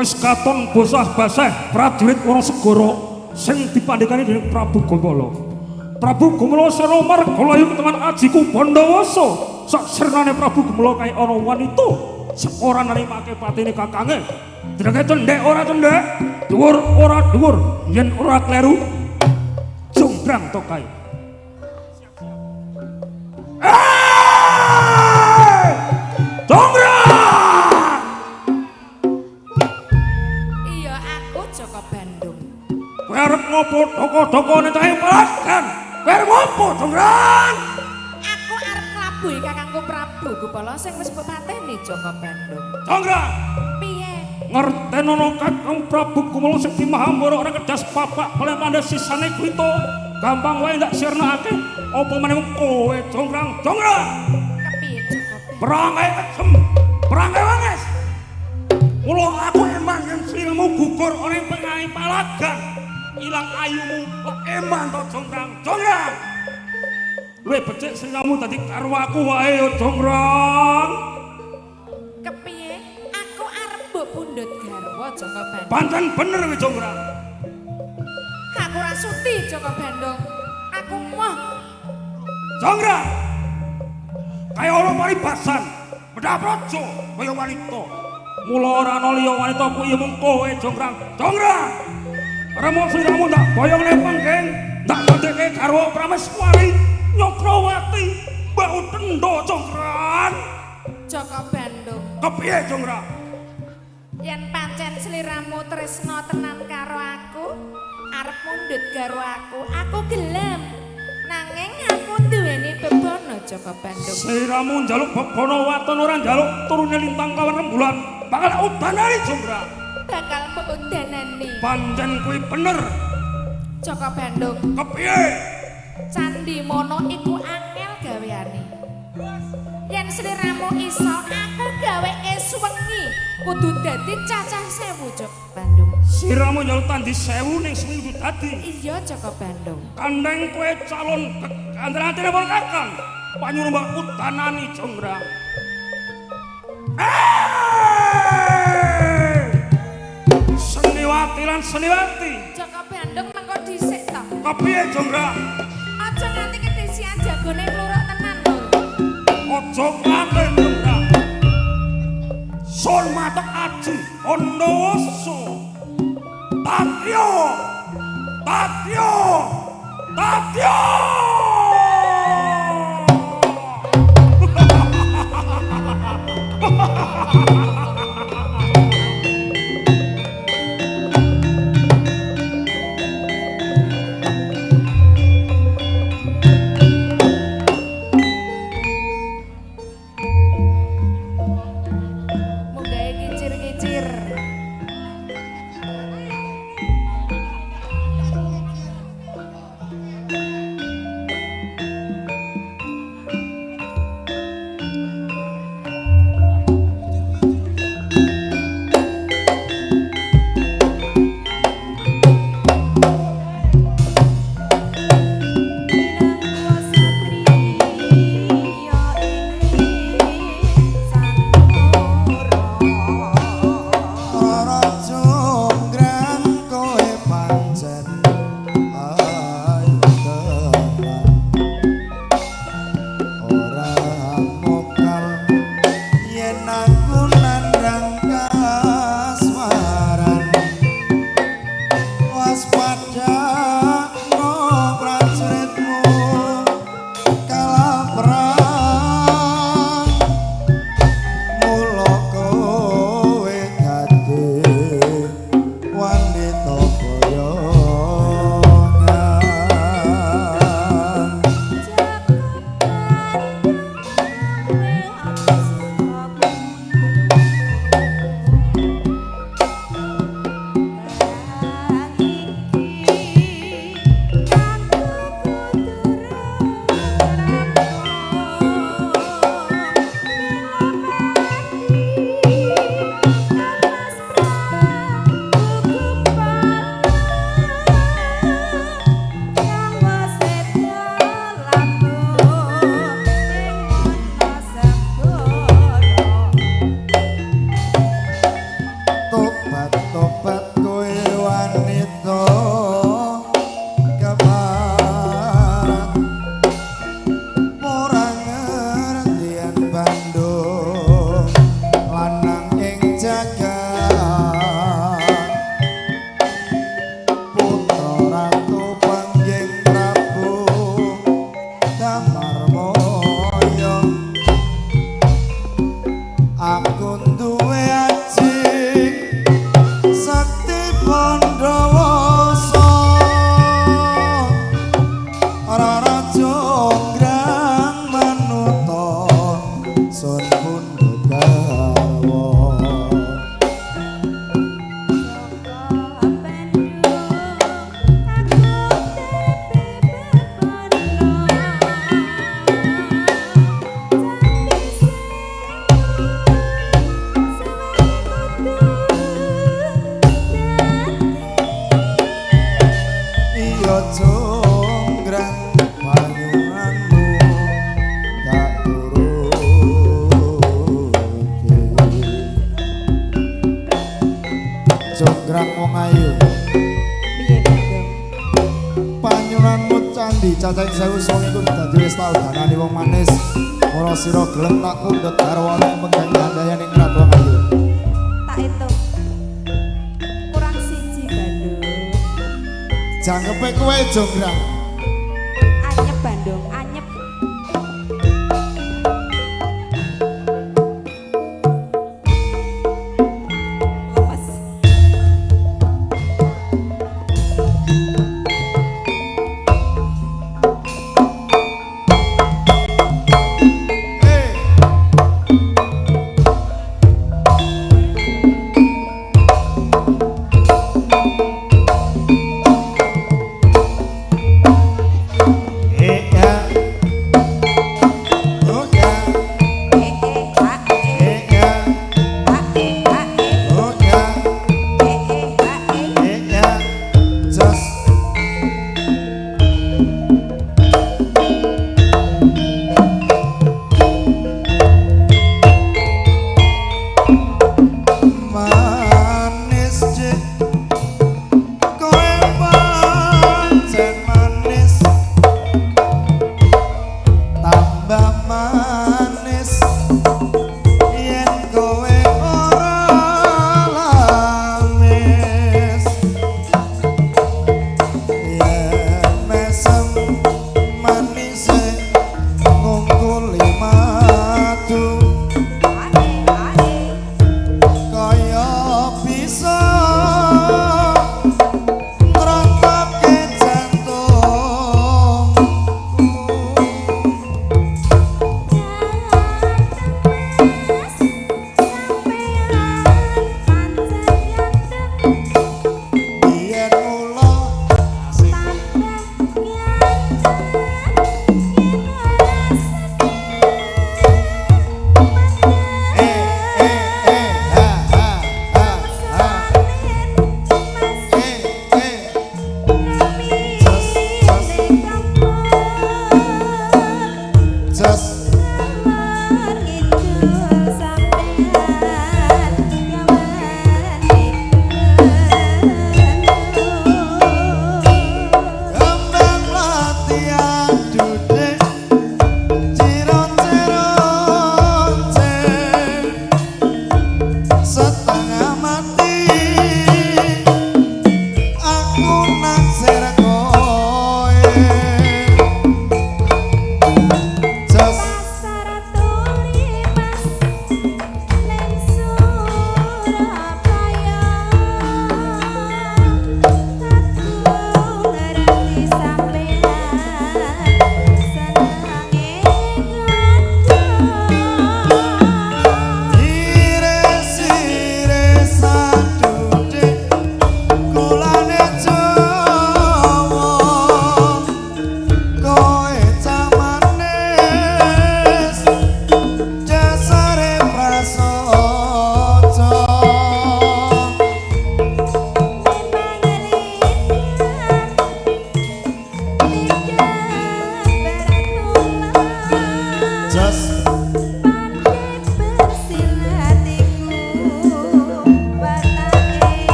wis katon bosah-basah prajurit Wonosegoro sing dipandhekani dening Prabu Gumala. Prabu Gumala sira margalayu teman ajiku Bandawasa. Sak sirnane Prabu Gumala kae ana wanita sing ora narimake patine kakange. Direke cendhek ora cendhek, dhuwur ora dhuwur, yen ora kleru jonggrang to kae. Jonggrang! Iya aku Jaka Bandung. Kowe arep ngopo doko-dokone cahe palagan? Kowe arep ngopo, Jonggrang? Aku arep nglabuhi kakangku Prabu Gumala sing wis pateni Jaka Bandung. Jonggrang! Piye? Ngertenono kakang Prabu Gumala sing dimahambara ora kedas papak oleh mandhe sisane kuwi to. Gampang wae ndak sirnakake. Apa meneh kowe, Jonggrang? Jonggrang! Kepiye Jaka Bandung? Perangai kejem, perangai wanges. Mula aku emang yang sliramu gugur ana ing pengahe palagan. Ilang ayumu kok eman to Jonggrang. Jonggrang. Luwih becik sliramu dadi karo aku wae yo Jonggrang. Kepiye? Aku arep mbok pundhut garwa Jaka Bandung. Pancen bener kowe Jonggrang. Aku ora suti Jaka Bandung. Aku moh Jonggrang. Kaya ana paribasan, bedhah praja kaya wanita. Mula ora ana liya wanita kuwi mung kowe Jonggrang. Jonggrang. Remo sliramu ndak boyong lepang geng, ndak badheke karo Prameswari Nyokrawati Mbak Utendo Jonggrang. Jaka Bandung. Kepiye Jonggrang? Yen pancen sliramu tresna tenan karo aku, arep mundhut karo aku gelem. Nanging aku duweni bebono Jaka Bandung. Sliramu njaluk bebono waton ora njaluk turune lintang kawan rembulan. Bakal udanane Jonggrang. Bakal mbeundanani. Pancen kuwi bener. Jaka Bandung. Kepiye? Candi Mono iku angel gaweane. Yen sliramu iso, aku gaweke suwengi. Kudu dadi cacah 1000 Jaka Bandung. Sliramu njaluk tandhi 1000 ning seminggu dadi. Iya Jaka Bandung. Kandheng kowe calon kandrantine para kakang. Panyuruh Mbak udanani Jonggrang. Seniwati lan Seniwati. Jaka Bandung mengko dhisik ta. Kepiye Jonggrang? Aja nganti kedisian jagone kluruk tenan lho. Aja nganti Jonggrang. Sun matek aji Bandawasa. Tatya. Tatya. Tatya. Munggahe kicir-kicir. Jonggrang banyuwanmu tak turuti Jonggrang wong ayu Piye Bagong? banyuwanmu candi cacahing 1000 iku dadi wis tau danani wong manis ora sira gelem tak pundhut karo ana penggang kandhayane Ratu wong ayu Tak hitung. Kurang siji Bandung. jangkepe kowe Jonggrang